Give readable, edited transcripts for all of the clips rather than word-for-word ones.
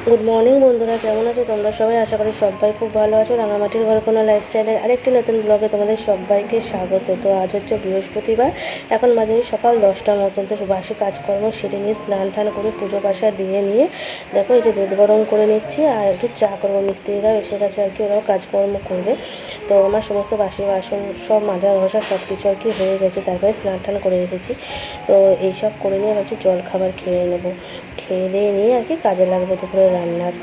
Good morning বন্ধুরা, কেমন আছো তোমরা সবাই? আশা করি সবাই খুব ভালো আছো। রাঙামাটির ঘরকোনা লাইফস্টাইলের আরেকটি নতুন ব্লগে তোমাদের সবাইকে স্বাগত। তো আজ হচ্ছে বৃহস্পতিবার, এখন বাজে সকাল 10টার মতন। তো বাসি কাজকর্ম সেরে নিয়ে স্নান টান করে পুজো পাশা দিয়ে নিয়ে দেখো এই যে দুধ গরম করে নিচ্ছি আর একটু চা করবো। মিস্ত্রিরা এসে গেছে আর কি, ওরাও কাজকর্ম করবে। তো আমার সমস্ত বাসি বাসন সব মাজা ঘষা সব কিছু আর কি হয়ে গেছে, তারপরে স্নান টান করে এসেছি। তো এইসব করে নিয়ে ভাবছি জল খাবার খেয়ে নেবো, খেয়ে দিয়ে নিয়ে আর কি কাজে লাগবে দুপুরে রান্নার।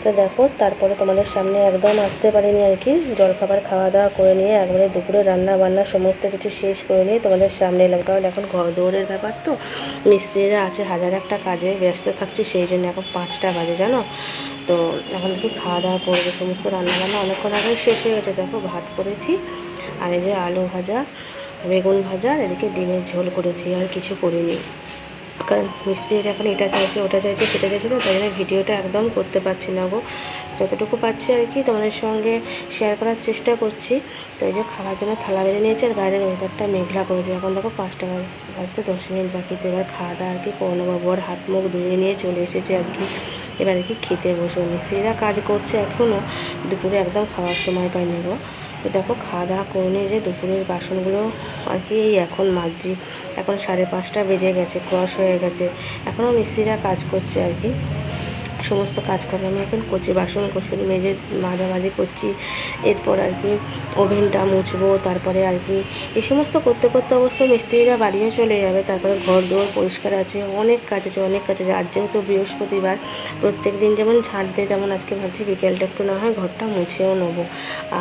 তো দেখো তারপরে তোমাদের সামনে একদম আসতে পারিনি আর কি, জলখাবার খাওয়া দাওয়া করে নিয়ে একবারে দুপুরে রান্না বান্না সমস্ত কিছু শেষ করে নিয়ে তোমাদের সামনে এলাম। কারণ এখন ঘর দৌড়ের ব্যাপার, তো মিস্ত্রিরা আছে হাজার একটা কাজে ব্যস্ত থাকছি, সেই জন্য এখন 5টা বাজে জানো। তো এখন কি খাওয়া দাওয়া করবে, সমস্ত রান্না বান্না অনেকক্ষণ আগে শেষ হয়ে গেছে। দেখো ভাত করেছি আর এই যে আলু ভাজা, বেগুন ভাজা, এদিকে ডিমের ঝোল করেছি, আর কিছু করিনি। কারণ মিস্ত্রিরা এখন এটা চাইছে ওটা চাইছে সেটা চাইছে, তো তাই জন্য ভিডিওটা একদম করতে পারছি না গো। যতটুকু পাচ্ছি আর কি তোমাদের সঙ্গে শেয়ার করার চেষ্টা করছি। তো এই যে খাওয়ার জন্য থালা বেড়ে নিয়েছে, আর বাইরের ওয়েদারটা মেঘলা করেছে। এখন দেখো 5টা বাজতে 10 মিনিট বাকিতে এবার খাওয়া দাওয়া আর কি করে নেবো। বর হাত মুখ ধুয়ে নিয়ে চলে এসেছে আর কি, এবার আর কি খেতে বসে। মিস্ত্রিরা কাজ করছে এখনও, দুপুরে একদম খাওয়ার সময় পাইনি গো। তো দেখো খাওয়া দাওয়া করে নিয়ে যে দুপুরের বাসনগুলো আর কি এখন মাজছি। এখন 5:30 বেজে গেছে, ক্রস হয়ে গেছে, এখনও মিস্ত্রিরা কাজ করছে আর কি। সমস্ত কাজকর্ম আমি এখন করছি, বাসন কোসন মেজে মাঝামাঝি করছি। এরপর আর কি ওভেনটা মুছবো, তারপরে আর কি এই সমস্ত করতে করতে অবশ্য মিস্ত্রিরা বাড়িও চলে যাবে। তারপরে ঘর দুয়ার পরিষ্কার আছে, অনেক কাজ আছে অনেক কাজ আছে। আজ যেহেতু বৃহস্পতিবার, প্রত্যেক দিন যেমন ঝাঁট দিয়ে, যেমন আজকে ভাবছি বিকেলটা একটু না হয় ঘরটা মুছেও নেবো।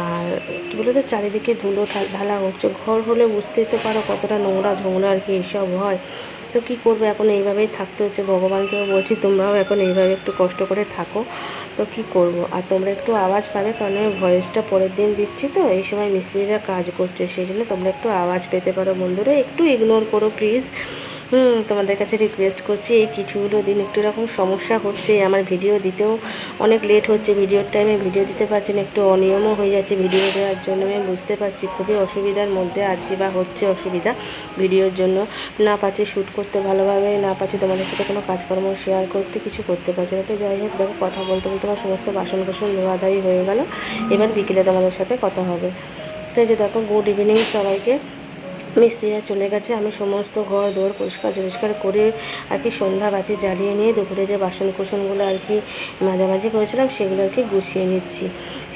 আর কী বলো তো, চারিদিকে ধুলো ঢালা হচ্ছে। ঘর হলে বুঝতেই তো পারো কতটা নোংরা ঝোংরা আর কি এইসব হয়। তো কী করবো, এখন এইভাবেই থাকতে হচ্ছে। ভগবানকেও বলছি তোমরাও এখন এইভাবে একটু কষ্ট করে থাকো। তো কী করব, আর তোমরা একটু আওয়াজ পাবে, কারণ আমি ভয়েসটা পরের দিন দিচ্ছি, তো এই সময় মিস্ত্রিরা কাজ করছে, সেই জন্য তোমরা একটু আওয়াজ পেতে পারো। বন্ধুরা একটু ইগনোর করো প্লিজ, তোমাদের কাছে রিকোয়েস্ট করছি। এই কিছুগুলো দিন একটু এরকম সমস্যা হচ্ছে, আমার ভিডিও দিতেও অনেক লেট হচ্ছে, ভিডিওর টাইমে ভিডিও দিতে পারছি না, একটু অনিয়মও হয়ে যাচ্ছে ভিডিও দেওয়ার জন্য। আমি বুঝতে পারছি খুবই অসুবিধার মধ্যে আছি, বা হচ্ছে অসুবিধা ভিডিওর জন্য। না পাচ্ছি শ্যুট করতে ভালোভাবে, না পাচ্ছি তোমাদের সাথে কোনো কাজকর্ম শেয়ার করতে, কিছু করতে পারছি না। তো যাই হোক, দেখো কথা বলতে বলতে আমার সমস্ত বাসন কোসন ধোয়াধাই হয়ে গেল। এবার বিকেলে তোমাদের সাথে কথা হবে। তো এই যে দেখো, গুড ইভিনিং সবাইকে। মিস্ত্রিরা চলে গেছে, আমি সমস্ত ঘর দোর পরিষ্কার করে আর কি সন্ধ্যাবাতি জ্বালিয়ে নিয়ে দুপুরে যে বাসন কোসনগুলো আর কি মাঝামাঝি করেছিলাম সেগুলো আর কি গুছিয়ে নিচ্ছি।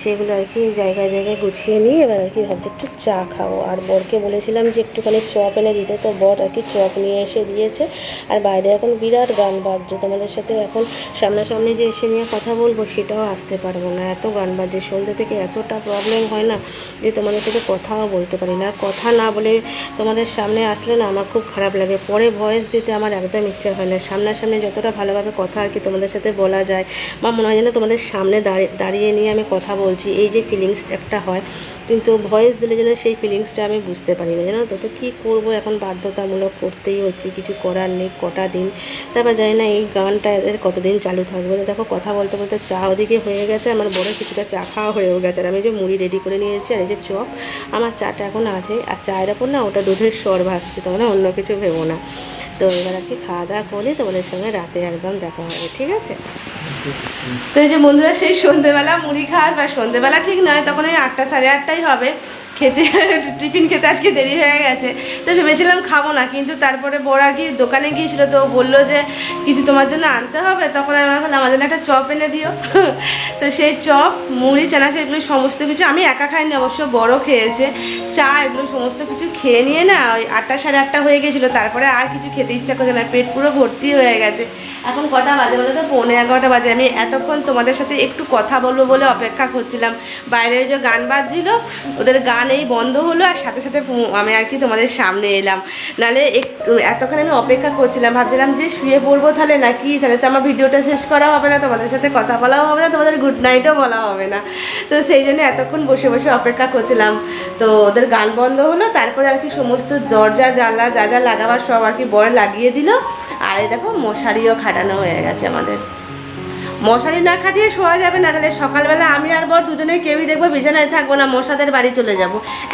সেগুলো আর কি জায়গায় জায়গায় গুছিয়ে নিয়ে এবার আর কি ভাবছি একটু চা খাবো। আর বরকে বলেছিলাম যে একটুখানি চপ এনে দিতে, তো বর আর কি চপ নিয়ে এসে দিয়েছে। আর বাইরে এখন বিরাট গান বাজছে, তোমাদের সাথে এখন সামনাসামনি যে এসে নিয়ে কথা বলবো সেটাও আসতে পারবো না, এত গান বাজছে। সন্ধ্যে থেকে এতটা প্রবলেম হয় না যে তোমাদের সাথে কথাও বলতে পারি না। আর কথা না বলে তোমাদের সামনে আসলে না আমার খুব খারাপ লাগে, পরে ভয়েস দিতে আমার একদম ইচ্ছা হয় না। সামনাসামনি যতটা ভালোভাবে কথা আর কি তোমাদের সাথে বলা যায়, বা মনে হয় যেন তোমাদের সামনে দাঁড়িয়ে নিয়ে আমি কথা বলছি, এই যে ফিলিংস একটা হয়, কিন্তু ভয়েস দিলে যেন সেই ফিলিংসটা আমি বুঝতে পারি না, জানো তো। তো কী করবো, এখন বাধ্যতামূলক করতেই হচ্ছে, কিছু করার নেই। কটা দিন তারপর জানি না এই গানটা এদের কতদিন চালু থাকবে। তো দেখো কথা বলতে বলতে চা ওদিকে হয়ে গেছে, আমার বড় কিছুটা চা খাওয়া হয়েও গেছে। আর আমি যে মুড়ি রেডি করে নিয়েছি, আর এই যে চপ, আমার চাটা এখন আছে। আর চায়ের ওপর না ওটা দুধের স্বর ভাসছে, তোমরা অন্য কিছু ভেবো না। তো এবার আর কি খাওয়া দাওয়া করে তোমাদের সঙ্গে রাতে একদম দেখা হবে, ঠিক আছে? তো এই যে বন্ধুরা, সেই সন্ধ্যেবেলা মুড়ি খাওয়ার, বা সন্ধ্যেবেলা ঠিক নয়, তখন ওই 8টা 8:30 হবে খেতে। টিফিন খেতে আজকে দেরি হয়ে গেছে, তো ভেবেছিলাম খাবো না, কিন্তু তারপরে বড় আর কি দোকানে গিয়েছিলো, তো বললো যে কিছু তোমার জন্য আনতে হবে। তখন আমি বললাম আমার জন্য একটা চপ এনে দিও। তো সেই চপ, মুড়ি, চানা, সেগুলো সমস্ত কিছু আমি একা খাইনি, অবশ্য বড় খেয়েছে। চা, এগুলো সমস্ত কিছু খেয়ে নিয়ে না ওই 8টা 8:30 হয়ে গেছিলো। তারপরে আর কিছু খেতে ইচ্ছা করছে না, পেট পুরো ভর্তি হয়ে গেছে। এখন কটা বাজে বলে তো, 11:15 বাজে। আমি এতক্ষণ তোমাদের সাথে একটু কথা বলবো বলে অপেক্ষা করছিলাম। বাইরে ওই যে গান বাজছিল, ওদের গান এই বন্ধ হলো, আর সাথে সাথে আমি আর কি তোমাদের সামনে এলাম। নাহলে এতক্ষণ আমি অপেক্ষা করছিলাম, ভাবছিলাম যে শুয়ে পড়বো তাহলে নাকি, তাহলে তো আমার ভিডিওটা শেষ করা হবে না, তোমাদের সাথে কথা বলাও হবে না, তোমাদের গুড নাইটও বলা হবে না। তো সেই জন্য এতক্ষণ বসে বসে অপেক্ষা করছিলাম। তো ওদের গান বন্ধ হলো, তারপরে আর কি সমস্ত দরজা জানলা যা যা লাগাবার সব আর কি বর লাগিয়ে দিল। আর এই দেখো মশারিও খাটানো হয়ে গেছে আমাদের। মশারি না খাটিয়ে শোয়া যাবে না, তাহলে সকালবেলা আমি আর বর দুজনে কেউই দেখবো বিছানায় থাকবো না, মশাদের বাড়ি চলে যাব।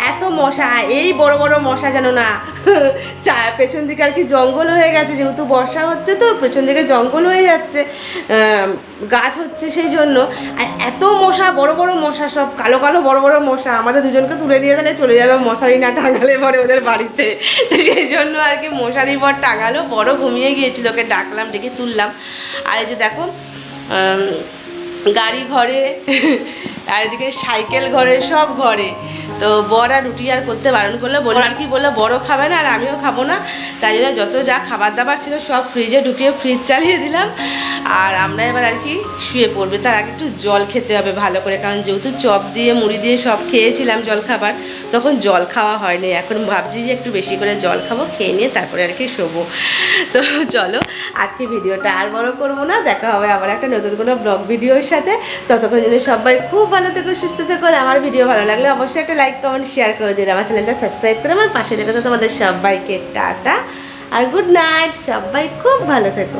এত মশা, এই বড় বড় মশা যেন না পেছন দিকে আর কি জঙ্গল হয়ে গেছে, যেহেতু বর্ষা হচ্ছে তো পেছন দিকে জঙ্গল হয়ে যাচ্ছে, গাছ হচ্ছে সেই জন্য। আর এত মশা, বড় বড় মশা, সব কালো কালো বড় বড় মশা, আমাদের দুজনকে তুলে নিয়ে তাহলে চলে যাবে মশারি না টাঙালে পরে ওদের বাড়িতে। সেই জন্য আর কি মশারি পর টাঙালো, বড় ঘুমিয়ে গিয়েছিল, ওকে ডাকলাম, ডেকে তুললাম। আর এই যে দেখো গাড়ি ঘরে আর এদিকে সাইকেল ঘরে, সব ঘরে। তো বর আর রুটি আর করতে বারণ করলো, বললো আর কি, বললো বড় খাবে না আর আমিও খাবো না, তাই জন্য যত যা খাবার দাবার ছিল সব ফ্রিজে ঢুকিয়ে ফ্রিজ চালিয়ে দিলাম। আর আমরা এবার আর কি শুয়ে পড়বে, তার আগে একটু জল খেতে হবে ভালো করে, কারণ যেহেতু চপ দিয়ে মুড়ি দিয়ে সব খেয়েছিলাম জল খাবার, তখন জল খাওয়া হয়নি। এখন ভাবছি যে একটু বেশি করে জল খাবো, খেয়ে নিয়ে তারপরে আর কি শোবো। তো চলো আজকে ভিডিওটা আর বড় করবো না, দেখা হবে আবার একটা নতুন কোনো ব্লগ ভিডিওর সাথে। ততক্ষণ যদি সবাই খুব ভালো থেকো, সুস্থ থেকো। আমার ভিডিও ভালো লাগলে অবশ্যই একটা লাইক কমেন্ট শেয়ার করে দিন, আমার চ্যানেলটা সাবস্ক্রাইব করে আমার পাশে থেকে। তোমাদের সবাইকে টাটা আর গুড নাইট, সবাই খুব ভালো থেকো।